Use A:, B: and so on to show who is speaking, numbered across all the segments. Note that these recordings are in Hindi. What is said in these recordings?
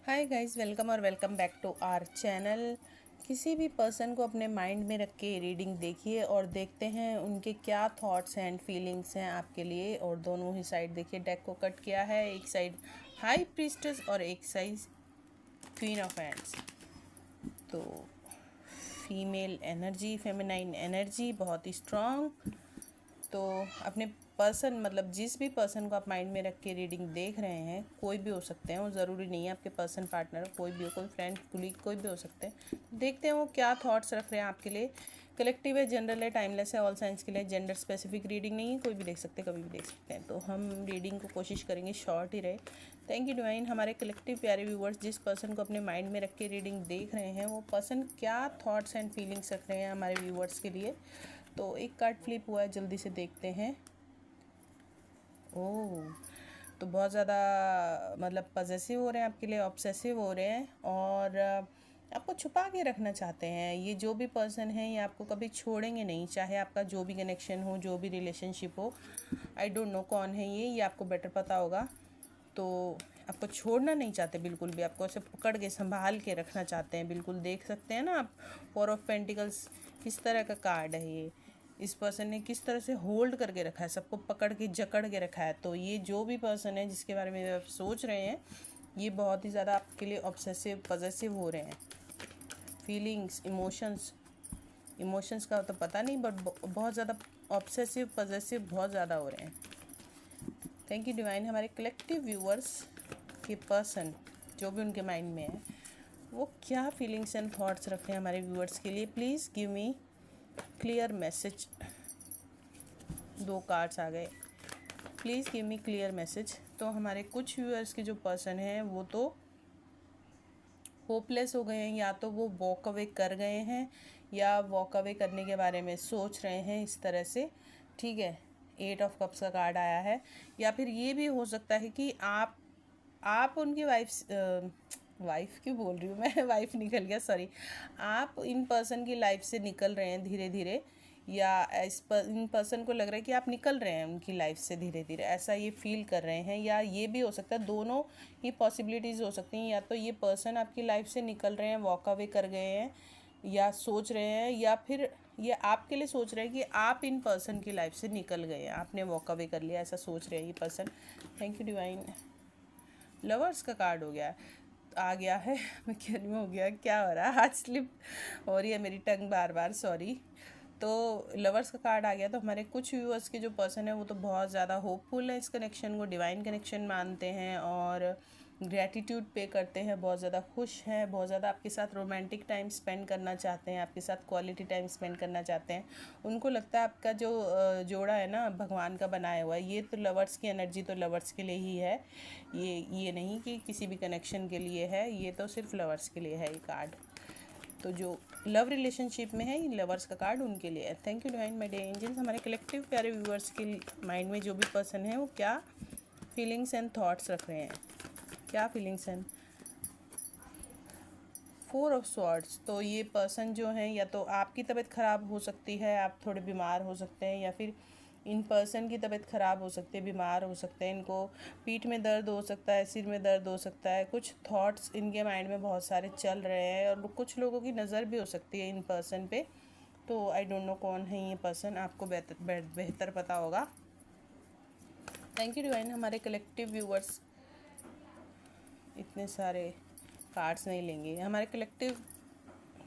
A: हाय गाइस, वेलकम और welcome back to our channel. किसी भी पर्सन को अपने माइंड में रख के रीडिंग देखिए और देखते हैं उनके क्या थॉट्स एंड फीलिंग्स हैं आपके लिए। और दोनों ही साइड देखिए, डेक को कट किया है, एक साइड हाई प्रीस्टेस और एक साइड क्वीन ऑफ हैंड्स। तो फीमेल एनर्जी, फेमिनाइन एनर्जी बहुत ही स्ट्रॉन्ग। तो अपने पर्सन मतलब जिस भी पर्सन को आप माइंड में रख के रीडिंग देख रहे हैं, कोई भी हो सकते हैं, वो ज़रूरी नहीं है आपके पर्सन पार्टनर, कोई भी हो, कोई फ्रेंड कुलीग कोई भी हो सकते हैं। देखते हैं वो क्या थॉट्स रख रहे हैं आपके लिए। कलेक्टिव है, जनरल है, टाइमलेस है, ऑल साइंस के लिए। जेंडर स्पेसिफिक रीडिंग नहीं है, कोई भी देख सकते हैं, कभी भी देख सकते हैं। तो हम रीडिंग को कोशिश करेंगे शॉर्ट ही रहे। Thank you divine. हमारे कलेक्टिव प्यारे व्यूवर्स, जिस पर्सन को अपने माइंड में रख के रीडिंग देख रहे हैं, वो पर्सन क्या थॉट्स एंड फीलिंग्स रख रहे हैं हमारे व्यूवर्स के लिए। तो एक कार्ड फ्लिप हुआ है, जल्दी से देखते हैं। ओह, तो बहुत ज़्यादा मतलब पजेसिव हो रहे हैं आपके लिए, ऑब्सेसिव हो रहे हैं और आपको छुपा के रखना चाहते हैं। ये जो भी पर्सन है ये आपको कभी छोड़ेंगे नहीं, चाहे आपका जो भी कनेक्शन हो, जो भी रिलेशनशिप हो। आई डोंट नो कौन है ये आपको बेटर पता होगा। तो आपको छोड़ना नहीं चाहते बिल्कुल भी, आपको ऐसे पकड़ के संभाल के रखना चाहते हैं। बिल्कुल देख सकते हैं ना आप, 4 ऑफ पेंटिकल्स किस तरह का कार्ड है ये। इस पर्सन ने किस तरह से होल्ड करके रखा है, सबको पकड़ के जकड़ के रखा है। तो ये जो भी पर्सन है जिसके बारे में आप सोच रहे हैं, ये बहुत ही ज़्यादा आपके लिए ऑब्सेसिव पजेसिव हो रहे हैं। फीलिंग्स, इमोशंस का तो पता नहीं, बट बहुत ज़्यादा ऑब्सेसिव पजेसिव बहुत ज़्यादा हो रहे हैं। Thank you divine. हमारे कलेक्टिव व्यूअर्स के पर्सन जो भी उनके माइंड में है, वो क्या फीलिंग्स एंड थॉट्स रख रहे हैं हमारे व्यूअर्स के लिए। Please give me clear message. 2 cards आ गए, please give me clear message. तो हमारे कुछ व्यूअर्स के जो पर्सन हैं वो तो होपलेस हो गए हैं, या तो वो वॉक अवे कर गए हैं या वॉक अवे करने के बारे में सोच रहे हैं इस तरह से। ठीक है, 8 ऑफ कप्स का कार्ड आया है। या फिर ये भी हो सकता है कि आप उनकी वाइफ क्यों बोल रही हूँ मैं वाइफ निकल गया, सॉरी। आप इन पर्सन की लाइफ से निकल रहे हैं धीरे धीरे, या इन पर्सन को लग रहा है कि आप निकल रहे हैं उनकी लाइफ से धीरे धीरे, ऐसा ये फील कर रहे हैं। या ये भी हो सकता है, दोनों ही पॉसिबिलिटीज़ हो सकती हैं। या तो ये पर्सन आपकी लाइफ से निकल रहे हैं, वॉक अवे कर गए हैं, या सोच रहे हैं, या फिर ये आपके लिए सोच रहे हैं कि आप इन पर्सन की लाइफ से निकल गए हैं, आपने वॉक अवे कर लिया, ऐसा सोच रहे हैं ये person. Thank you divine. Lovers का कार्ड हो गया, आ गया है मैं क्या नहीं, हो गया क्या हो रहा है, आज स्लिप हो रही है मेरी टंग बार बार, सॉरी। तो लवर्स का कार्ड आ गया। तो हमारे कुछ व्यूअर्स के जो पर्सन है वो तो बहुत ज़्यादा होपफुल है, इस कनेक्शन को डिवाइन कनेक्शन मानते हैं और ग्रैटिट्यूड पे करते हैं, बहुत ज़्यादा खुश हैं, बहुत ज़्यादा आपके साथ रोमांटिक टाइम स्पेंड करना चाहते हैं, आपके साथ क्वालिटी टाइम स्पेंड करना चाहते हैं। उनको लगता है आपका जो जोड़ा है ना, भगवान का बनाया हुआ है। ये तो लवर्स की एनर्जी तो लवर्स के लिए ही है, ये नहीं कि किसी भी कनेक्शन के लिए है, ये तो सिर्फ लवर्स के लिए है ये कार्ड। तो जो लव रिलेशनशिप में है, ये लवर्स का कार्ड उनके लिए है। Thank you divine my day angels. हमारे कलेक्टिव प्यारे व्यूअर्स के माइंड में जो भी पर्सन है वो क्या फीलिंग्स एंड थॉट्स रख रहे हैं, क्या फीलिंग्स एंड 4 ऑफ स्वॉर्ड्स। तो ये पर्सन जो है, या तो आपकी तबीयत ख़राब हो सकती है, आप थोड़े बीमार हो सकते हैं, या फिर इन पर्सन की तबीयत ख़राब हो सकती है, बीमार हो सकते हैं। इनको पीठ में दर्द हो सकता है, सिर में दर्द हो सकता है, कुछ थॉट्स इनके माइंड में बहुत सारे चल रहे हैं, और कुछ लोगों की नज़र भी हो सकती है इन पर्सन पे। तो आई डोंट नो कौन है ये पर्सन, आपको बेहतर पता होगा। Thank you divine. हमारे कलेक्टिव व्यूवर्स इतने सारे कार्ड्स नहीं लेंगे। हमारे कलेक्टिव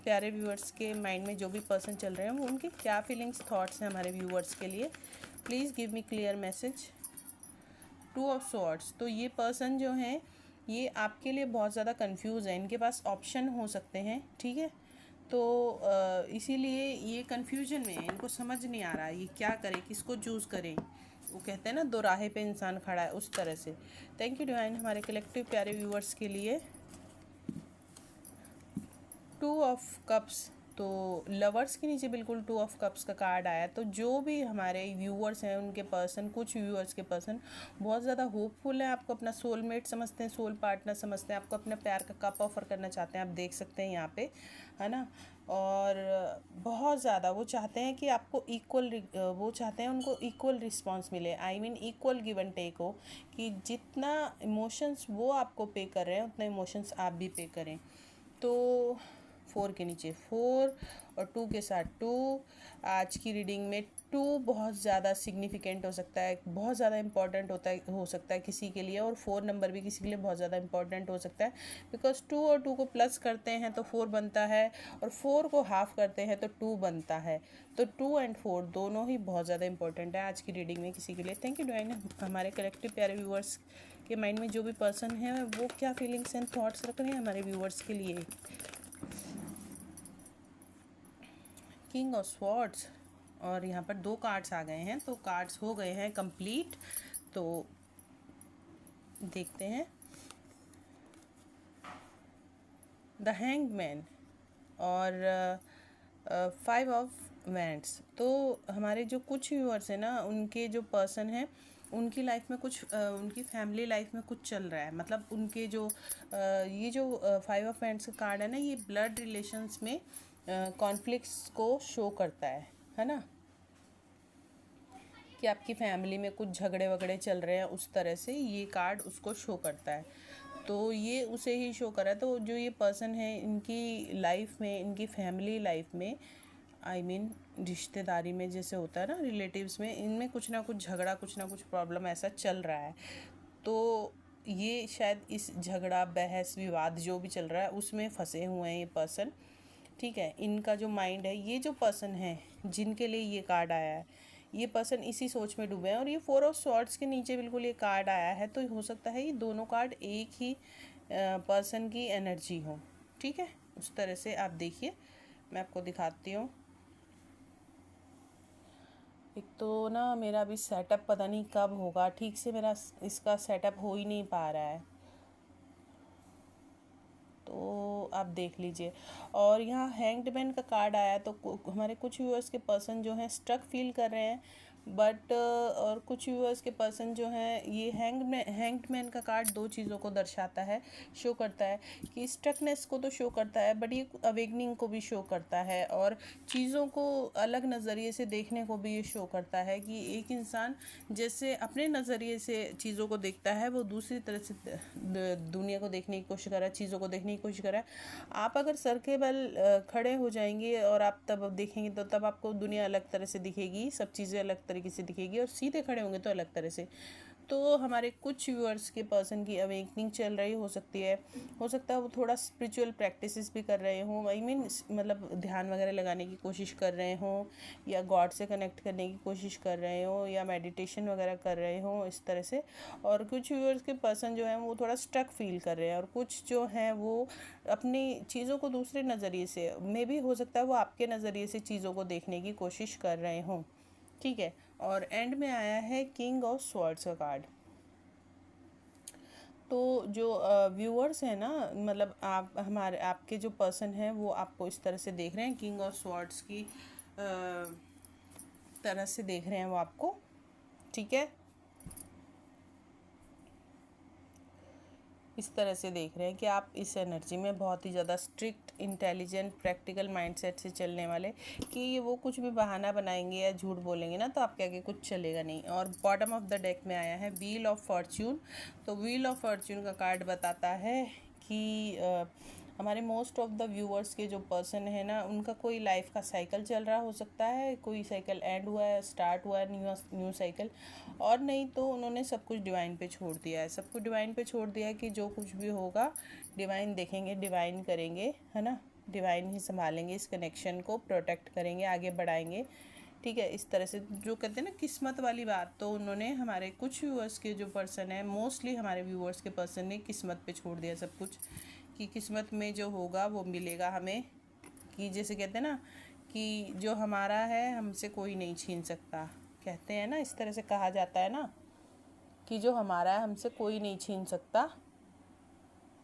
A: प्यारे व्यूअर्स के माइंड में जो भी पर्सन चल रहे हैं, वो उनके क्या फीलिंग्स थॉट्स हैं हमारे व्यूअर्स के लिए। Please give me clear message. 2 of swords. तो ये पर्सन जो हैं, ये आपके लिए बहुत ज़्यादा कंफ्यूज है, इनके पास ऑप्शन हो सकते हैं, ठीक है। तो इसीलिए ये कंफ्यूजन में है, इनको समझ नहीं आ रहा है ये क्या करें, किसको चूज़ करें। वो कहते हैं ना, दो राहे पे इंसान खड़ा है, उस तरह से। Thank you divine. हमारे कलेक्टिव प्यारे व्यूअर्स के लिए 2 ऑफ कप्स तो लवर्स के नीचे बिल्कुल 2 ऑफ कप्स का कार्ड आया। तो जो भी हमारे व्यूअर्स हैं उनके पर्सन, कुछ व्यूअर्स के पर्सन बहुत ज़्यादा होपफुल हैं, आपको अपना सोलमेट समझते हैं, सोल पार्टनर समझते हैं, आपको अपना प्यार का कप ऑफर करना चाहते हैं, आप देख सकते हैं यहाँ पे, है ना। और बहुत ज़्यादा वो चाहते हैं कि आपको इक्वल, वो चाहते हैं उनको इक्वल रिस्पॉन्स मिले, I mean equal give and take हो, कि जितना इमोशंस वो आपको पे कर रहे हैं उतना इमोशंस आप भी पे करें। तो 4 के नीचे 4 और 2 के साथ 2। आज की रीडिंग में 2 बहुत ज़्यादा सिग्निफिकेंट हो सकता है, बहुत ज़्यादा इम्पॉर्टेंट हो सकता है किसी के लिए, और 4 नंबर भी किसी के लिए बहुत ज़्यादा इम्पॉर्टेंट हो सकता है, बिकॉज 2 और 2 को प्लस करते हैं तो 4 बनता है, और 4 को हाफ करते हैं तो 2 बनता है। तो 2 एंड 4 दोनों ही बहुत ज़्यादा इंपॉर्टेंट है आज की रीडिंग में किसी के लिए। Thank you divine. हमारे कलेक्टिव प्यारे व्यूअर्स के माइंड में जो भी पर्सन है वो क्या फीलिंग्स एंड थॉट्स रख रहे हैं हमारे व्यूअर्स के लिए। किंग ऑफ स्वॉर्ड्स, और यहाँ पर 2 कार्ड्स आ गए हैं, तो कार्ड्स हो गए हैं कंप्लीट। तो देखते हैं द हैंग्ड मैन और 5 ऑफ वैंड्स। तो हमारे जो कुछ व्यूअर्स हैं ना, उनके जो पर्सन हैं उनकी लाइफ में कुछ उनकी फैमिली लाइफ में कुछ चल रहा है, मतलब उनके जो ये जो 5 ऑफ वैंड्स का कार्ड है ना, ये ब्लड रिलेशंस में कॉन्फ्लिक्ट्स को शो करता है ना, कि आपकी फैमिली में कुछ झगड़े वगड़े चल रहे हैं, उस तरह से ये कार्ड उसको शो करता है। तो ये उसे ही शो कर रहा है। तो जो ये पर्सन है इनकी लाइफ में, इनकी फैमिली लाइफ में, आई मीन रिश्तेदारी में जैसे होता है ना, रिलेटिव्स में, इनमें कुछ ना कुछ झगड़ा, कुछ ना कुछ प्रॉब्लम ऐसा चल रहा है। तो ये शायद इस झगड़ा, बहस, विवाद जो भी चल रहा है उसमें फंसे हुए हैं ये पर्सन, ठीक है। इनका जो माइंड है, ये जो पर्सन है जिनके लिए ये कार्ड आया है, ये पर्सन इसी सोच में डूबे हैं। और ये 4 ऑफ स्वॉर्ड्स के नीचे बिल्कुल ये कार्ड आया है, तो हो सकता है ये दोनों कार्ड एक ही पर्सन की एनर्जी हो, ठीक है। उस तरह से आप देखिए, मैं आपको दिखाती हूँ। एक तो ना मेरा अभी सेटअप पता नहीं कब होगा, ठीक से मेरा इसका सेटअप हो ही नहीं पा रहा है, तो आप देख लीजिए। और यहाँ हैंग्ड मैन का कार्ड आया, तो हमारे कुछ व्यूअर्स के पर्सन जो हैं स्ट्रक फील कर रहे हैं, बट और कुछ व्यूअर्स के पर्सन जो हैं, ये हैंग्ड मैन का कार्ड 2 चीज़ों को दर्शाता है, शो करता है कि स्ट्रकनेस को तो शो करता है, बट ये अवेकनिंग को भी शो करता है, और चीज़ों को अलग नज़रिए से देखने को भी ये शो करता है कि एक इंसान जैसे अपने नज़रिए से चीज़ों को देखता है, वो दूसरी तरह से दुनिया को देखने की कोशिश कर रहा है, चीज़ों को देखने की कोशिश कर रहा है। आप अगर सर के बल खड़े हो जाएंगे और आप तब देखेंगे, तो तब आपको दुनिया अलग तरह से दिखेगी, सब चीज़ें अलग तरीके से दिखेगी, और सीधे खड़े होंगे तो अलग तरह से। तो हमारे कुछ व्यूअर्स के पर्सन की अवेकनिंग चल रही हो सकती है, हो सकता है वो थोड़ा स्पिरिचुअल प्रैक्टिसेस भी कर रहे हों, आई मीन मतलब ध्यान वगैरह लगाने की कोशिश कर रहे हों, या गॉड से कनेक्ट करने की कोशिश कर रहे हों, या मेडिटेशन वगैरह कर रहे हों, इस तरह से। और कुछ व्यूअर्स के पर्सन जो हैं वो थोड़ा स्ट्रक फील कर रहे हैं, और कुछ जो हैं वो अपनी चीज़ों को दूसरे नज़रिए से, मे भी हो सकता है वो आपके नज़रिए से चीज़ों को देखने की कोशिश कर रहे हों, ठीक है। और एंड में आया है किंग ऑफ स्वॉर्ड्स का कार्ड। तो जो व्यूअर्स हैं ना, मतलब आप हमारे, आपके जो पर्सन हैं वो आपको इस तरह से देख रहे हैं, किंग ऑफ स्वॉर्ड्स की तरह से देख रहे हैं वो आपको, ठीक है। इस तरह से देख रहे हैं कि आप इस एनर्जी में बहुत ही ज़्यादा स्ट्रिक्ट, इंटेलिजेंट, प्रैक्टिकल माइंडसेट से चलने वाले, कि वो कुछ भी बहाना बनाएंगे या झूठ बोलेंगे ना, तो आपके आगे कुछ चलेगा नहीं। और बॉटम ऑफ द डेक में आया है व्हील ऑफ फॉर्च्यून। तो व्हील ऑफ फॉर्च्यून का कार्ड बताता है कि हमारे मोस्ट ऑफ द व्यूअर्स के जो पर्सन है ना, उनका कोई लाइफ का साइकिल चल रहा हो सकता है, कोई साइकिल एंड हुआ है, स्टार्ट हुआ है न्यू साइकिल, और नहीं तो उन्होंने सब कुछ डिवाइन पे छोड़ दिया है, सब कुछ डिवाइन पे छोड़ दिया है, कि जो कुछ भी होगा डिवाइन देखेंगे, डिवाइन करेंगे, है ना, डिवाइन ही संभालेंगे, इस कनेक्शन को प्रोटेक्ट करेंगे, आगे बढ़ाएंगे, ठीक है। इस तरह से जो कहते हैं ना किस्मत वाली बात, तो उन्होंने, हमारे कुछ व्यूअर्स के जो पर्सन है, मोस्टली हमारे व्यूअर्स के पर्सन ने किस्मत पे छोड़ दिया सब कुछ, कि किस्मत में जो होगा वो मिलेगा हमें, कि जैसे कहते हैं ना कि जो हमारा है हमसे कोई नहीं छीन सकता, कहते हैं ना, इस तरह से कहा जाता है ना, कि जो हमारा है हमसे कोई नहीं छीन सकता,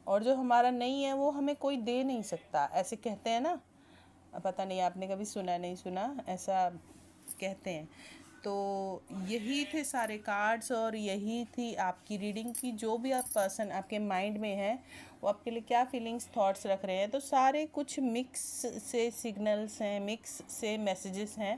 A: और जो हमारा नहीं है वो हमें कोई दे नहीं सकता, ऐसे कहते हैं ना। पता नहीं आपने कभी सुना नहीं सुना, ऐसा कहते हैं। तो यही थे सारे कार्ड्स और यही थी आपकी रीडिंग की। जो भी आप पर्सन आपके माइंड में है वो आपके लिए क्या फीलिंग्स थॉट्स रख रहे हैं, तो सारे कुछ मिक्स से सिग्नल्स हैं, मिक्स से मैसेजेस हैं।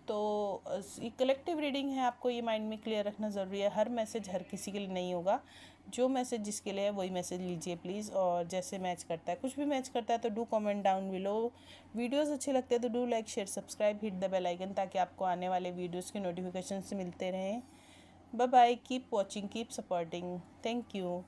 A: तो ये कलेक्टिव रीडिंग है, आपको ये माइंड में क्लियर रखना ज़रूरी है। हर मैसेज हर किसी के लिए नहीं होगा, जो मैसेज जिसके लिए है वही मैसेज लीजिए प्लीज़। और जैसे मैच करता है, कुछ भी मैच करता है तो do comment down below. Videos अच्छे लगते हैं तो do like share subscribe hit the bell icon, ताकि आपको आने वाले वीडियोस के नोटिफिकेशन मिलते रहें। Bye bye, keep watching, keep supporting, thank you.